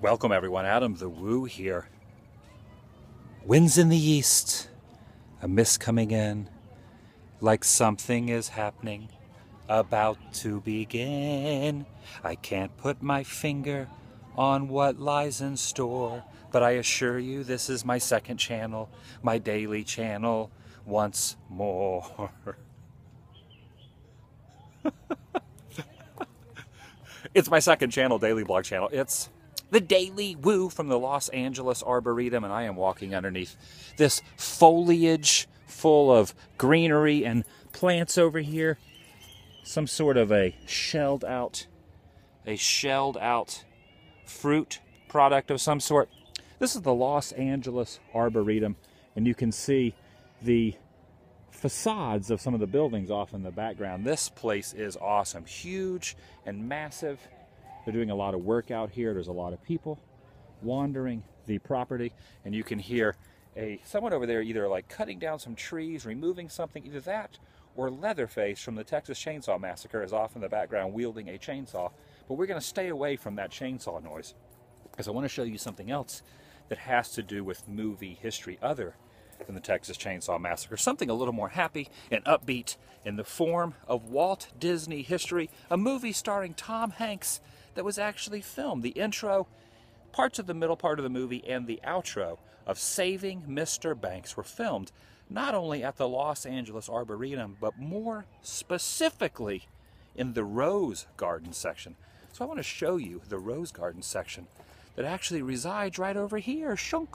Welcome everyone, AdamTheWoo here. Winds in the east, a mist coming in, like something is happening, about to begin. I can't put my finger on what lies in store, but I assure you this is my second channel, my daily channel, once more. It's my second channel, daily blog channel. It's TheDailyWoo from the Los Angeles Arboretum, and I am walking underneath this foliage full of greenery and plants over here. Some sort of a shelled out fruit product of some sort. This is the Los Angeles Arboretum, and you can see the facades of some of the buildings off in the background. This place is awesome, huge and massive. They're doing a lot of work out here. There's a lot of people wandering the property, and you can hear someone over there either like cutting down some trees, removing something, either that or Leatherface from the Texas Chainsaw Massacre is off in the background wielding a chainsaw. But we're going to stay away from that chainsaw noise because I want to show you something else that has to do with movie history other than the Texas Chainsaw Massacre. Something a little more happy and upbeat in the form of Walt Disney history, a movie starring Tom Hanks that was actually filmed. The intro, parts of the middle part of the movie, and the outro of Saving Mr. Banks were filmed not only at the Los Angeles Arboretum, but more specifically in the Rose Garden section. So I want to show you the Rose Garden section that actually resides right over here, through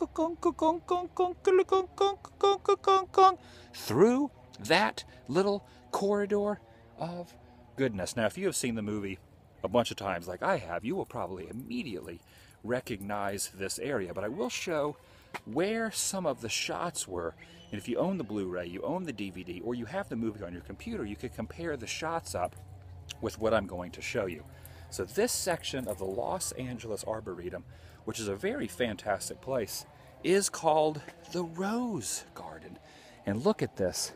that little corridor of goodness. Now, if you have seen the movie a bunch of times like I have, you will probably immediately recognize this area, but I will show where some of the shots were. And if you own the Blu-ray, you own the DVD, or you have the movie on your computer, you could compare the shots up with what I'm going to show you. So this section of the Los Angeles Arboretum, which is a very fantastic place, is called the Rose Garden. And look at this.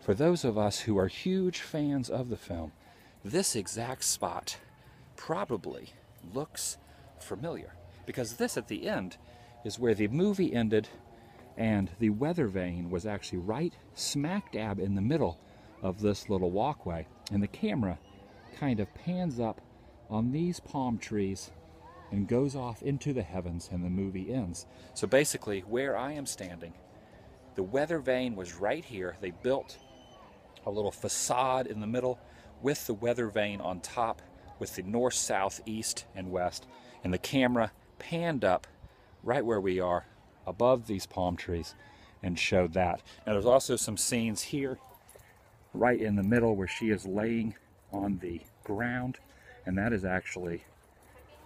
For those of us who are huge fans of the film, this exact spot probably looks familiar, because this at the end is where the movie ended, and the weather vane was actually right smack dab in the middle of this little walkway, and the camera kind of pans up on these palm trees and goes off into the heavens, and the movie ends. So basically, where I am standing, the weather vane was right here. They built a little facade in the middle with the weather vane on top, with the north, south, east, and west, and the camera panned up right where we are above these palm trees and showed that. Now there's also some scenes here right in the middle where she is laying on the ground, and that is actually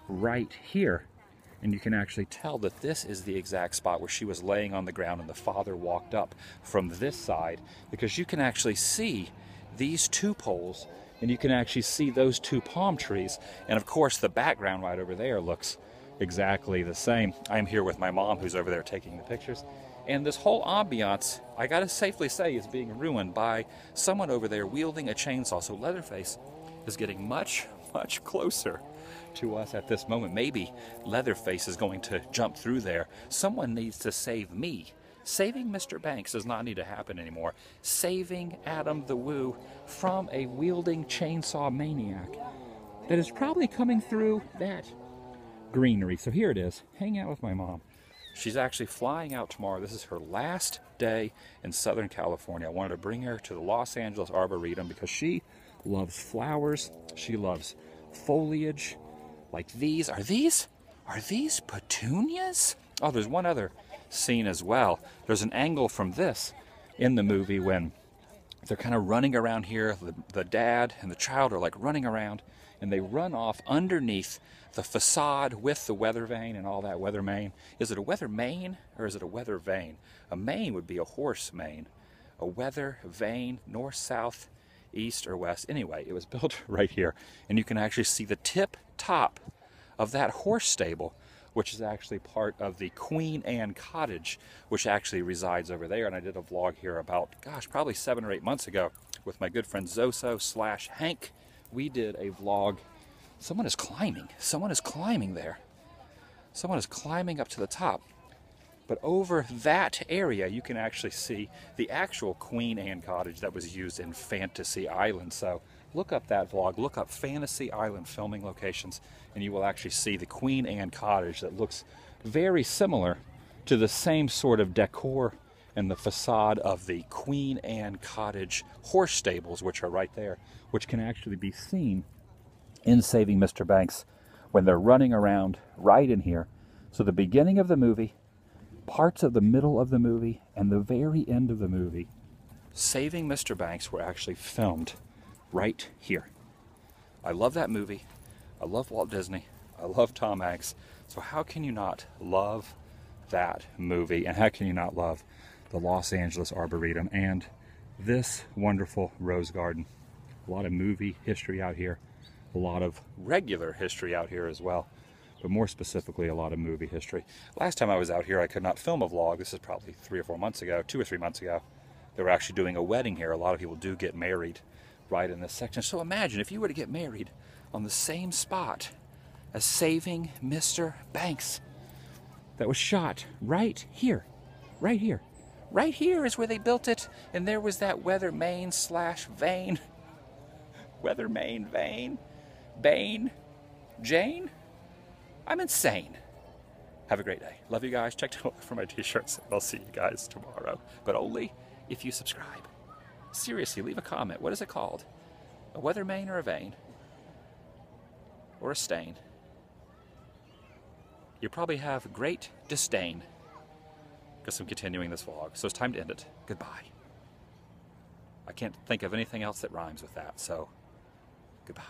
right here, and you can actually tell that this is the exact spot where she was laying on the ground and the father walked up from this side, because you can actually see these two poles and you can actually see those two palm trees, and of course the background right over there looks exactly the same. I'm here with my mom, who's over there taking the pictures, and this whole ambiance, I gotta safely say, is being ruined by someone over there wielding a chainsaw. So Leatherface is getting much, much closer to us at this moment. Maybe Leatherface is going to jump through there. Someone needs to save me. Saving Mr. Banks does not need to happen anymore. Saving AdamTheWoo from a wielding chainsaw maniac that is probably coming through that greenery. So here it is, hanging out with my mom. She's actually flying out tomorrow. This is her last day in Southern California. I wanted to bring her to the Los Angeles Arboretum because she loves flowers. She loves foliage like these. Are these petunias? Oh, there's one other scene as well. There's an angle from this in the movie when they're kind of running around here. The dad and the child are like running around, and they run off underneath the facade with the weather vane and all that weather mane. Is it a weather mane or is it a weather vane? A mane would be a horse mane. A weather vane, north, south, east, or west. Anyway, it was built right here, and you can actually see the tip top of that horse stable, which is actually part of the Queen Anne cottage, which actually resides over there. And I did a vlog here about, gosh, probably 7 or 8 months ago with my good friend Zoso/Hank. We did a vlog. Someone is climbing there. Someone is climbing up to the top. But over that area, you can actually see the actual Queen Anne cottage that was used in Fantasy Island. So look up that vlog, look up Fantasy Island filming locations, and you will actually see the Queen Anne cottage that looks very similar to the same sort of decor and the facade of the Queen Anne cottage horse stables, which are right there, which can actually be seen in Saving Mr. Banks when they're running around right in here. So the beginning of the movie, parts of the middle of the movie, and the very end of the movie, Saving Mr. Banks, were actually filmed right here. I love that movie. I love Walt Disney. I love Tom Hanks. So how can you not love that movie? And how can you not love the Los Angeles Arboretum and this wonderful rose garden? A lot of movie history out here. A lot of regular history out here as well. But more specifically, a lot of movie history. Last time I was out here, I could not film a vlog. This is probably 3 or 4 months ago, 2 or 3 months ago. They were actually doing a wedding here. A lot of people do get married right in this section. So imagine if you were to get married on the same spot as Saving Mr. Banks. That was shot right here. Right here. Right here is where they built it. And there was that Weather Main / Vane. Weather Main, Vane, Bane, Jane. I'm insane. Have a great day. Love you guys. Check out for my t-shirts. I'll see you guys tomorrow. But only if you subscribe. Seriously, leave a comment. What is it called? A weather main or a vein? Or a stain? You probably have great disdain because I'm continuing this vlog. So it's time to end it. Goodbye. I can't think of anything else that rhymes with that. So, goodbye.